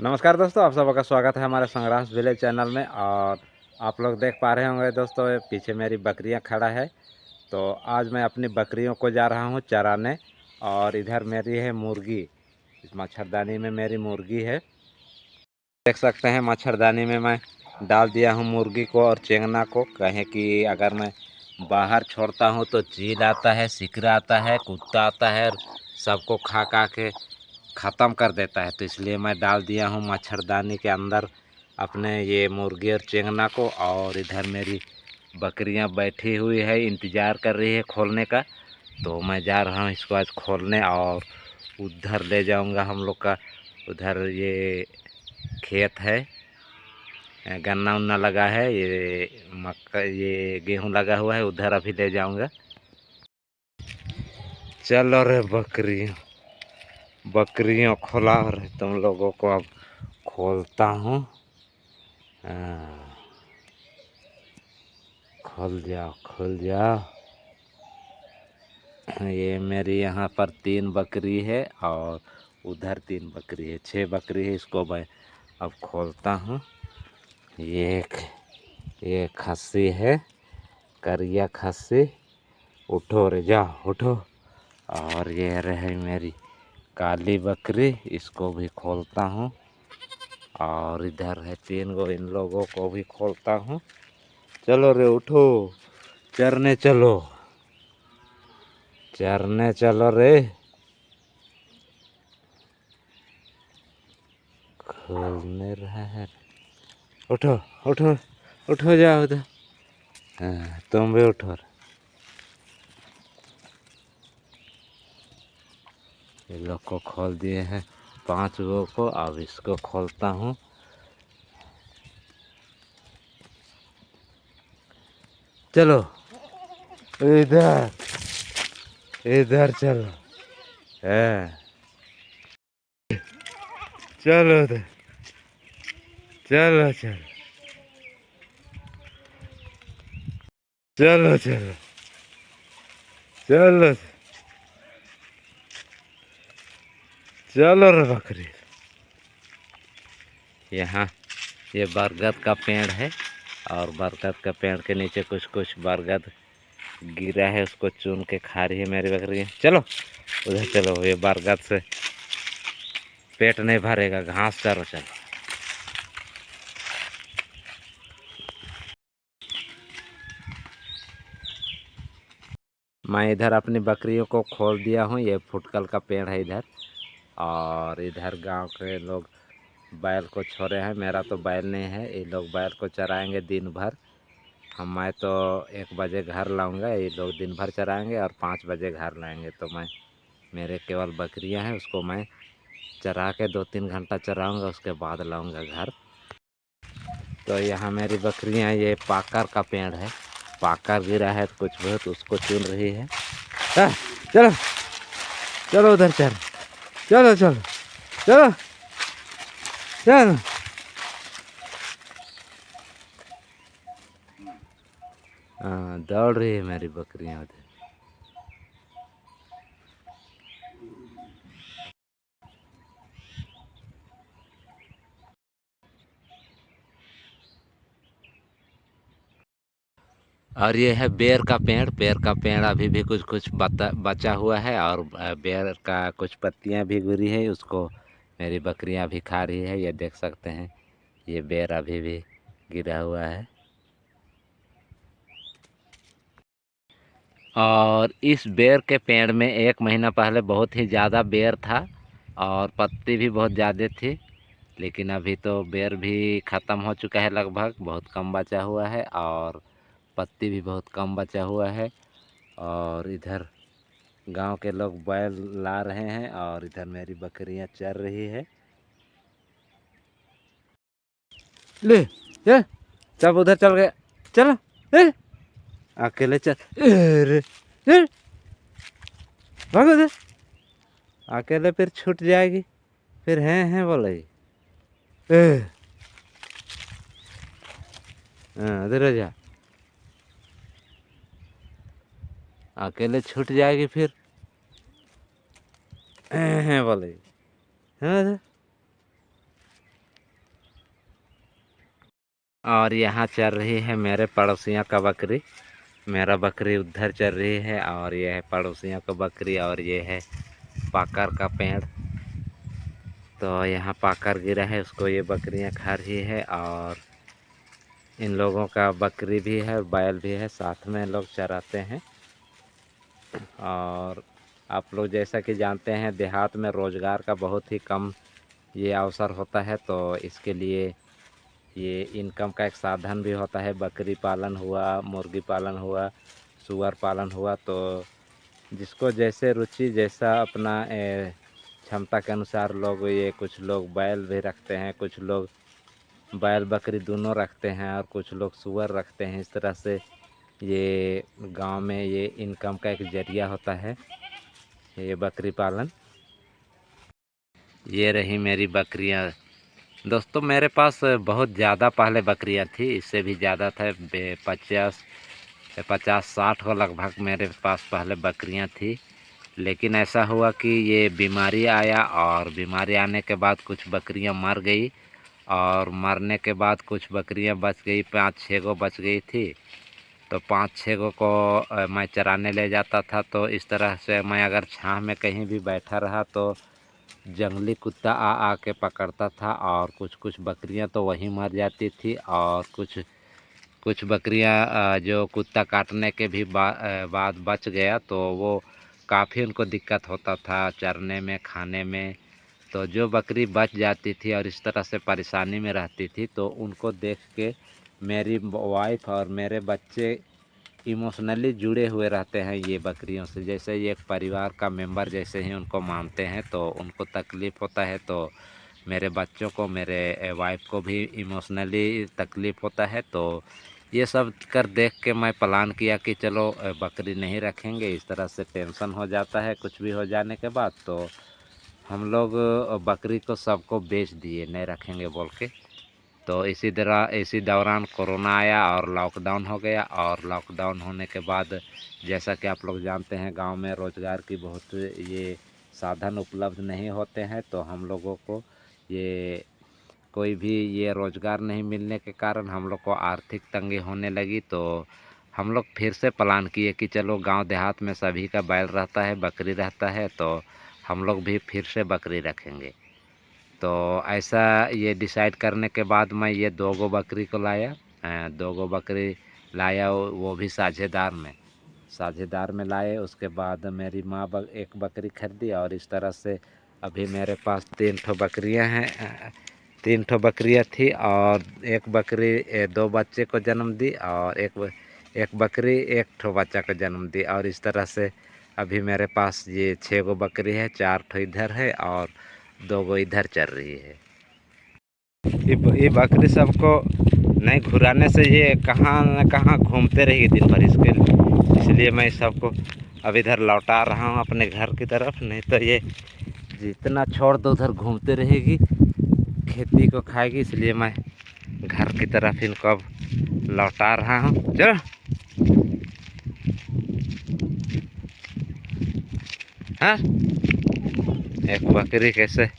नमस्कार दोस्तों, आप सबका स्वागत है हमारे संग्राम विलेज चैनल में। और आप लोग देख पा रहे होंगे दोस्तों, ये पीछे मेरी बकरियां खड़ा है। तो आज मैं अपनी बकरियों को जा रहा हूं चराने। और इधर मेरी है मुर्गी, इस मच्छरदानी में मेरी मुर्गी है। देख सकते हैं मच्छरदानी में मैं डाल दिया हूं मुर्गी को और चेंगना को। कहें कि अगर मैं बाहर छोड़ता हूं तो चील आता है, सिकरा आता है, कुत्ता आता है, सबको खा खा के ख़त्म कर देता है। तो इसलिए मैं डाल दिया हूँ मच्छरदानी के अंदर अपने ये मुर्गी और चेंगना को। और इधर मेरी बकरियां बैठी हुई है, इंतज़ार कर रही है खोलने का। तो मैं जा रहा हूँ इसको आज खोलने और उधर ले जाऊंगा हम लोग का। उधर ये खेत है, गन्ना उन्ना लगा है, ये मक्का, ये गेहूँ लगा हुआ है, उधर अभी ले जाऊंगा। चलो रे बकरियों, बकरियों खोला रहे तुम लोगों को अब खोलता हूँ। खुल जाओ, खुल जाओ। ये मेरी यहाँ पर 3 बकरी है और उधर 3 बकरी है, 6 बकरी है। इसको मैं अब खोलता हूँ। ये खस्सी है, करिया खस्सी। उठो रे, जाओ उठो। और ये रहे मेरी काली बकरी, इसको भी खोलता हूँ। और इधर है 3 गो, इन लोगों को भी खोलता हूँ। चलो रे उठो, चरने चलो, चरने चलो रे। खोलने रहा है, उठो उठो उठो, जाओ उधर। हाँ, तुम भी उठो। ये लोग को खोल दिए हैं 5 गो को। अब इसको खोलता हूँ। चलो इधर, इधर चलो। है, चलो उधर, चलो चलो, चलो चलो, चलो चलो रे बकरी। यहाँ ये बरगद का पेड़ है और बरगद का पेड़ के नीचे कुछ कुछ बरगद गिरा है, उसको चुन के खा रही है मेरी बकरी। चलो उधर चलो, ये बरगद से पेट नहीं भरेगा, घास चलो चलो। मैं इधर अपनी बकरियों को खोल दिया हूँ। ये फुटकल का पेड़ है इधर। और इधर गांव के लोग बैल को छोड़े हैं। मेरा तो बैल नहीं है, ये लोग बैल को चराएंगे दिन भर। मैं तो 1 बजे घर लाऊंगा, ये लोग दिन भर चराएंगे और 5 बजे घर लाएंगे। तो मैं, मेरे केवल बकरियां हैं, उसको मैं चरा के 2-3 घंटा चराऊंगा, उसके बाद लाऊंगा घर। तो यहाँ मेरी बकरियां, ये पाकर का पेड़ है, पाकर गिरा है कुछ बहुत, उसको चुन रही है। चलो चलो उधर, चल चलो चलो चलो चलो। हाँ, दौड़ रही है मेरी बकरियां उधर। और ये है बेर का पेड़। बेर का पेड़ अभी भी कुछ कुछ बचा हुआ है और बेर का कुछ पत्तियां भी गिरी है, उसको मेरी बकरियां भी खा रही है। ये देख सकते हैं, ये बेर अभी भी गिरा हुआ है। और इस बेर के पेड़ में 1 महीना पहले बहुत ही ज़्यादा बेर था और पत्ती भी बहुत ज़्यादा थी। लेकिन अभी तो बेर भी ख़त्म हो चुका है लगभग, बहुत कम बचा हुआ है और पत्ती भी बहुत कम बचा हुआ है। और इधर गांव के लोग बैल ला रहे हैं और इधर मेरी बकरियां चर रही है। ले ये, सब उधर चल गए, चलो ए, अकेले चल। अरे भागो उधर, अकेले फिर छूट जाएगी, फिर हैं बोलेगी। हाँ, उधर जा, अकेले छूट जाएगी फिर हैं बोलेगी। हाँ, और यहाँ चल रही है मेरे पड़ोसियों का बकरी। मेरा बकरी उधर चल रही है और ये है पड़ोसियों का बकरी। और ये है पाकर का पेड़। तो यहाँ पाकर गिरा है, उसको ये बकरियाँ खा रही है। और इन लोगों का बकरी भी है, बैल भी है, साथ में लोग चराते हैं। और आप लोग जैसा कि जानते हैं, देहात में रोज़गार का बहुत ही कम ये अवसर होता है। तो इसके लिए ये इनकम का एक साधन भी होता है। बकरी पालन हुआ, मुर्गी पालन हुआ, सुअर पालन हुआ। तो जिसको जैसे रुचि, जैसा अपना क्षमता के अनुसार लोग ये, कुछ लोग बैल भी रखते हैं, कुछ लोग बैल बकरी दोनों रखते हैं, और कुछ लोग सुअर रखते हैं। इस तरह से ये गांव में ये इनकम का एक जरिया होता है, ये बकरी पालन। ये रही मेरी बकरियां। दोस्तों मेरे पास बहुत ज़्यादा पहले बकरियां थी, इससे भी ज़्यादा था। 50-60 को लगभग मेरे पास पहले बकरियां थी। लेकिन ऐसा हुआ कि ये बीमारी आया, और बीमारी आने के बाद कुछ बकरियां मर गई। और मरने के बाद कुछ बकरियां बच गई, 5-6 गो बच गई थी। तो 5-6 गो को मैं चराने ले जाता था। तो इस तरह से मैं अगर छाँव में कहीं भी बैठा रहा तो जंगली कुत्ता आ आ के पकड़ता था। और कुछ कुछ बकरियां तो वहीं मर जाती थी। और कुछ कुछ बकरियां जो कुत्ता काटने के भी बाद बच गया, तो वो काफ़ी उनको दिक्कत होता था चरने में, खाने में। तो जो बकरी बच जाती थी और इस तरह से परेशानी में रहती थी, तो उनको देख के मेरी वाइफ और मेरे बच्चे इमोशनली जुड़े हुए रहते हैं ये बकरियों से। जैसे ये एक परिवार का मेंबर जैसे ही उनको मानते हैं। तो उनको तकलीफ़ होता है तो मेरे बच्चों को, मेरे वाइफ को भी इमोशनली तकलीफ़ होता है। तो ये सब कर देख के मैं प्लान किया कि चलो बकरी नहीं रखेंगे। इस तरह से टेंशन हो जाता है कुछ भी हो जाने के बाद। तो हम लोग बकरी को सबको बेच दिए, नहीं रखेंगे बोल के। तो इसी दौरान कोरोना आया और लॉकडाउन हो गया। और लॉकडाउन होने के बाद जैसा कि आप लोग जानते हैं, गांव में रोज़गार की बहुत ये साधन उपलब्ध नहीं होते हैं। तो हम लोगों को ये कोई भी ये रोज़गार नहीं मिलने के कारण हम लोग को आर्थिक तंगी होने लगी। तो हम लोग फिर से प्लान किए कि चलो, गांव देहात में सभी का बैल रहता है, बकरी रहता है, तो हम लोग भी फिर से बकरी रखेंगे। तो ऐसा ये डिसाइड करने के बाद मैं ये 2 गो बकरी को लाया। 2 गो बकरी लाया, वो भी साझेदार में लाए। उसके बाद मेरी माँ एक बकरी खरीदी। और इस तरह से अभी मेरे पास 3 ठो बकरियाँ हैं। 3 ठो बकरियाँ थी, और एक बकरी 2 बच्चे को जन्म दी, और एक बकरी 1 ठो बच्चा को जन्म दी। और इस तरह से अभी मेरे पास ये 6 गो बकरी है, 4 ठो इधर है और 2 गो इधर चल रही है। ये बकरी सबको नहीं घुराने से ये कहाँ न कहाँ घूमते रहेगी दिन भर। इसलिए मैं सबको अब इधर लौटा रहा हूँ अपने घर की तरफ। नहीं तो ये जितना छोड़ दो उधर घूमते रहेगी, खेती को खाएगी। इसलिए मैं घर की तरफ इनको अब लौटा रहा हूँ। चलो, हाँ, एक बकरी कैसे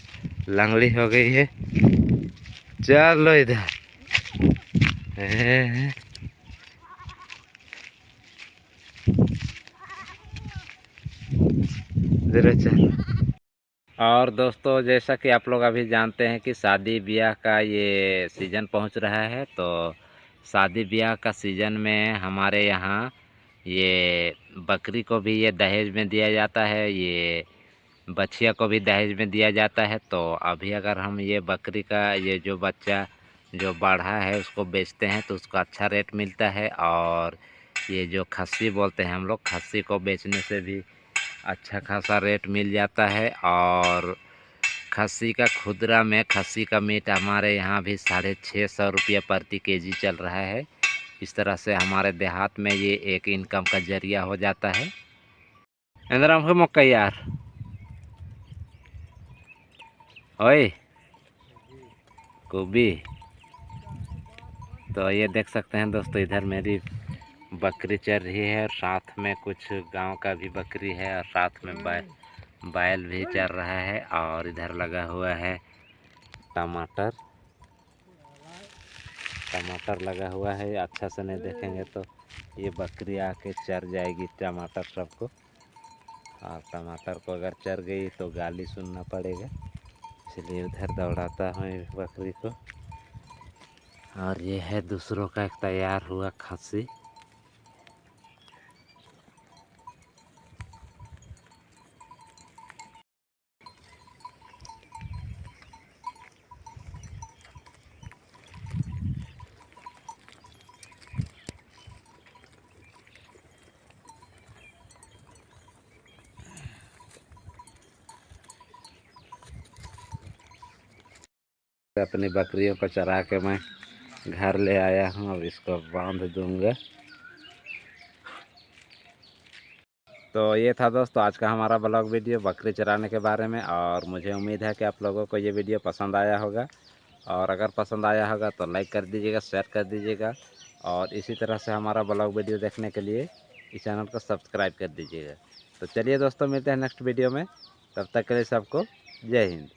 लंगड़ी हो गई है। चलो इधर, चलो। और दोस्तों, जैसा कि आप लोग अभी जानते हैं कि शादी ब्याह का ये सीज़न पहुंच रहा है। तो शादी ब्याह का सीज़न में हमारे यहाँ ये बकरी को भी ये दहेज में दिया जाता है, ये बछिया को भी दहेज में दिया जाता है। तो अभी अगर हम ये बकरी का ये जो बच्चा जो बढ़ा है उसको बेचते हैं तो उसको अच्छा रेट मिलता है। और ये जो खस्सी बोलते हैं हम लोग, खस्सी को बेचने से भी अच्छा खासा रेट मिल जाता है। और खस्सी का खुदरा में खस्सी का मीट हमारे यहाँ भी 650 रुपये प्रति केजी चल रहा है। इस तरह से हमारे देहात में ये एक इनकम का जरिया हो जाता है। इंद्राम को मौका यार, ओए गोभी। तो ये देख सकते हैं दोस्तों, इधर मेरी बकरी चल रही है, और साथ में कुछ गांव का भी बकरी है, और साथ में बैल भी चल रहा है। और इधर लगा हुआ है टमाटर। टमाटर लगा हुआ है, अच्छा से नहीं देखेंगे तो ये बकरी आके चर जाएगी टमाटर सबको। और टमाटर को अगर चर गई तो गाली सुनना पड़ेगा, इसलिए उधर दौड़ाता हूँ इस बकरी को। और ये है दूसरों का एक तैयार हुआ खस्सी। अपनी बकरियों को चरा के मैं घर ले आया हूँ, अब इसको बांध दूंगा। तो ये था दोस्तों आज का हमारा ब्लॉग वीडियो बकरी चराने के बारे में। और मुझे उम्मीद है कि आप लोगों को ये वीडियो पसंद आया होगा। और अगर पसंद आया होगा तो लाइक कर दीजिएगा, शेयर कर दीजिएगा। और इसी तरह से हमारा ब्लॉग वीडियो देखने के लिए इस चैनल को सब्सक्राइब कर दीजिएगा। तो चलिए दोस्तों, मिलते हैं नेक्स्ट वीडियो में। तब तक के लिए सबको जय हिंद।